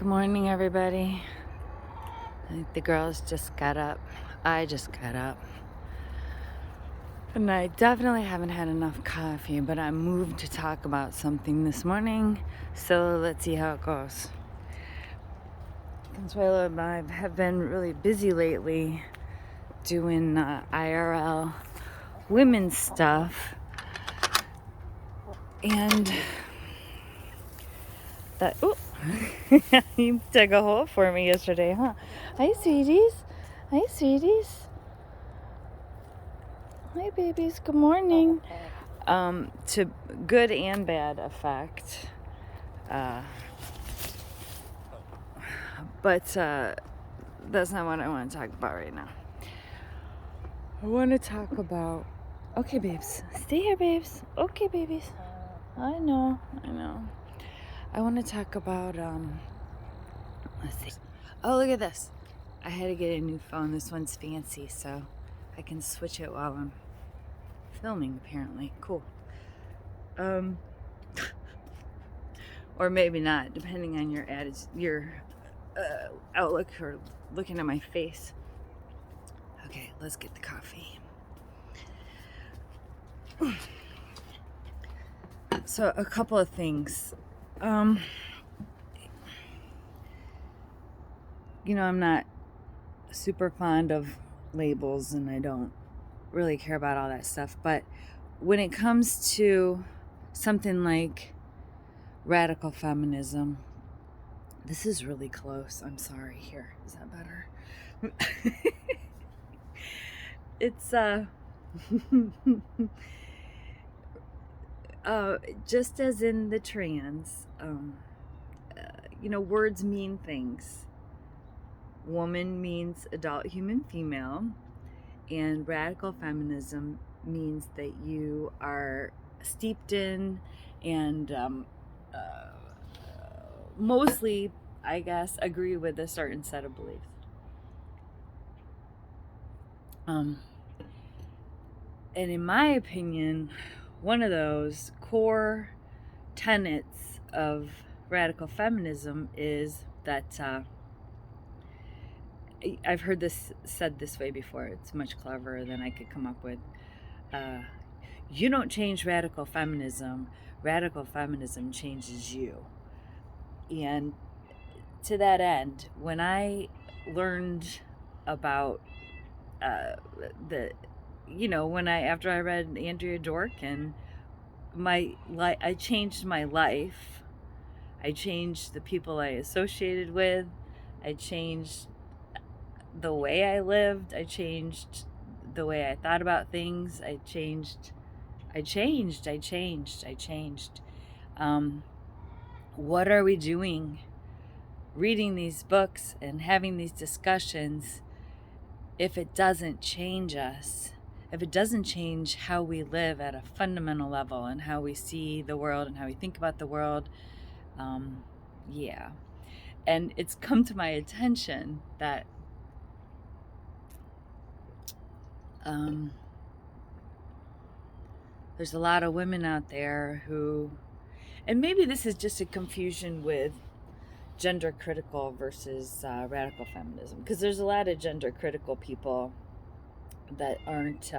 Good morning, everybody. I think the girls just got up. I just got up. And I definitely haven't had enough coffee, but I'm moved to talk about something this morning. So let's see how it goes. Consuelo and I have been really busy lately doing IRL women's stuff. And that, oh, you dug a hole for me yesterday, huh? Hi, sweeties. Hi, sweeties. Hi, babies. Good morning. To good and bad effect. But that's not what I want to talk about right now. I want to talk about. Okay, babes. Stay here, babes. Okay, babies. I know. I want to talk about. Let's see. Oh, look at this. I had to get a new phone. This one's fancy, so I can switch it while I'm filming, apparently. Cool. Or maybe not, depending on your attitude, your outlook or looking at my face. Okay, let's get the coffee. So a couple of things. I'm not super fond of labels and I don't really care about all that stuff. But when it comes to something like radical feminism, this is really close. I'm sorry. Here, is that better? It's just as in the trans, words mean things. Woman means adult human female, and radical feminism means that you are steeped in and mostly, I guess, agree with a certain set of beliefs. And in my opinion, one of those core tenets of radical feminism is that I've heard this said this way before. It's much cleverer than I could come up with. You don't change radical feminism changes you. And to that end, when I learned about after I read Andrea Dworkin, I changed my life. I changed the people I associated with. I changed the way I lived. I changed the way I thought about things. I changed. What are we doing reading these books and having these discussions if it doesn't change us? If it doesn't change how we live at a fundamental level and how we see the world and how we think about the world, yeah. And it's come to my attention that there's a lot of women out there who, and maybe this is just a confusion with gender critical versus radical feminism, because there's a lot of gender critical people that aren't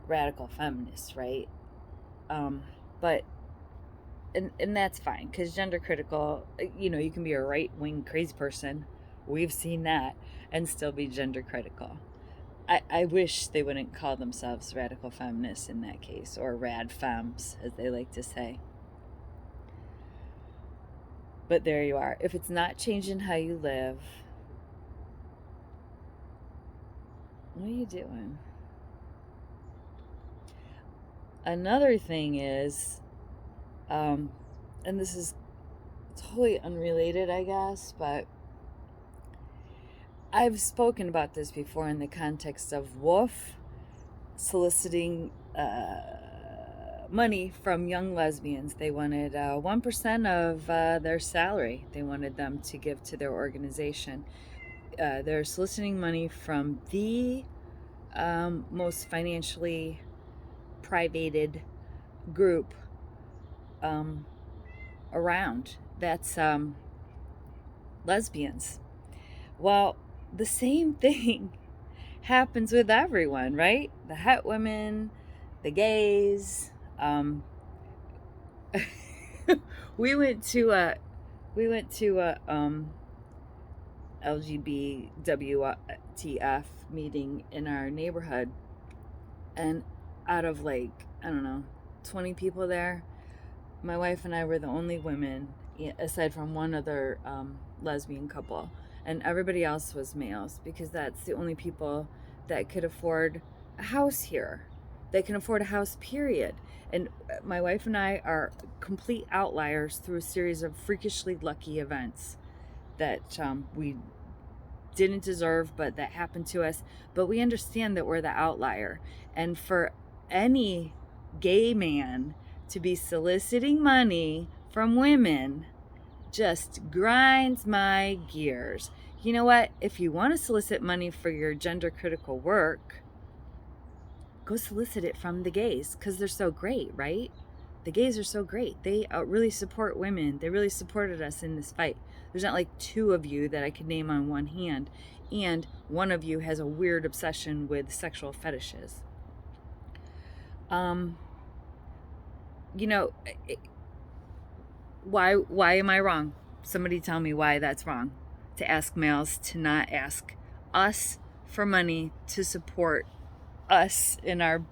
radical feminists, right? But and that's fine, because gender critical, you can be a right-wing crazy person, we've seen that, and still be gender critical. I wish they wouldn't call themselves radical feminists in that case, or rad femmes, as they like to say. But there you are. If it's not changing how you live, what are you doing? Another thing is, and this is totally unrelated, I guess, but I've spoken about this before in the context of WWOOF soliciting money from young lesbians. They wanted 1% of their salary. They wanted them to give to their organization. They're soliciting money from the most financially privated group around that's lesbians. Well, the same thing happens with everyone, right? The het women, the gays. we went to a LGBTF meeting in our neighborhood, and out of like, I don't know, 20 people there, my wife and I were the only women, aside from one other lesbian couple, and everybody else was males, because that's the only people that could afford a house here. They can afford a house, period. And my wife and I are complete outliers through a series of freakishly lucky events that we didn't deserve, but that happened to us. But we understand that we're the outlier. And for any gay man to be soliciting money from women just grinds my gears. You know what? If you want to solicit money for your gender critical work, go solicit it from the gays, because they're so great, right? The gays are so great. They really support women. They really supported us in this fight. There's not like two of you that I could name on one hand, and one of you has a weird obsession with sexual fetishes. You know, why am I wrong? Somebody tell me why that's wrong, to ask males to not ask us for money to support us in our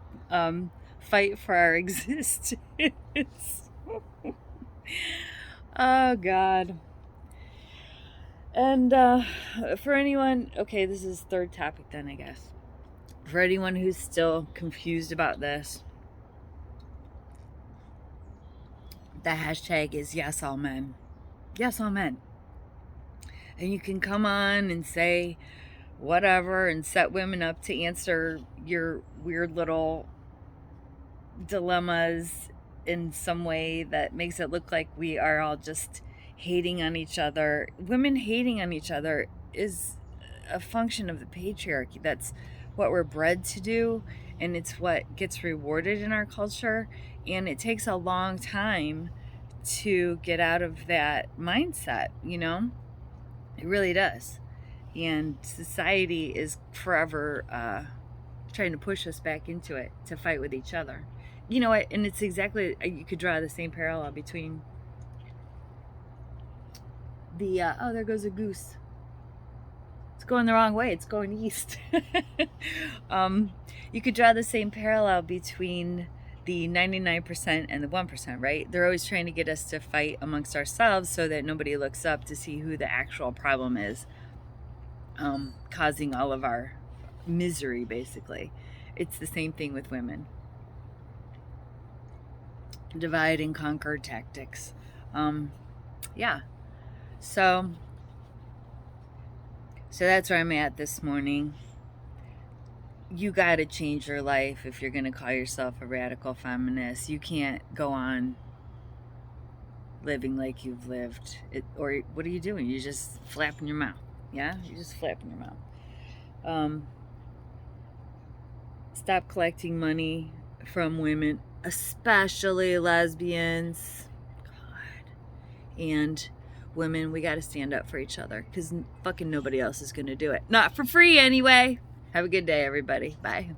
fight for our existence. Oh God. And for anyone, okay, this is third topic then, I guess. For anyone who's still confused about this, the hashtag is yes all men. Yes all men. And you can come on and say whatever and set women up to answer your weird little dilemmas in some way that makes it look like we are all just hating on each other. Women hating on each other is a function of the patriarchy. That's what we're bred to do, and it's what gets rewarded in our culture, and it takes a long time to get out of that mindset, you know? It really does. And society is forever trying to push us back into it, to fight with each other. You know what? And it's exactly, you could draw the same parallel between the, oh, there goes a goose. It's going the wrong way. It's going east. You could draw the same parallel between the 99% and the 1%, right? They're always trying to get us to fight amongst ourselves so that nobody looks up to see who the actual problem is, causing all of our misery, basically. It's the same thing with women. Divide and conquer tactics. Yeah. So that's where I'm at this morning. You got to change your life if you're going to call yourself a radical feminist. You can't go on living like you've lived. Or what are you doing? You're just flapping your mouth. Yeah? You're just flapping your mouth. Stop collecting money from women, especially lesbians. God. And women, we got to stand up for each other, because fucking nobody else is going to do it. Not for free anyway. Have a good day, everybody. Bye.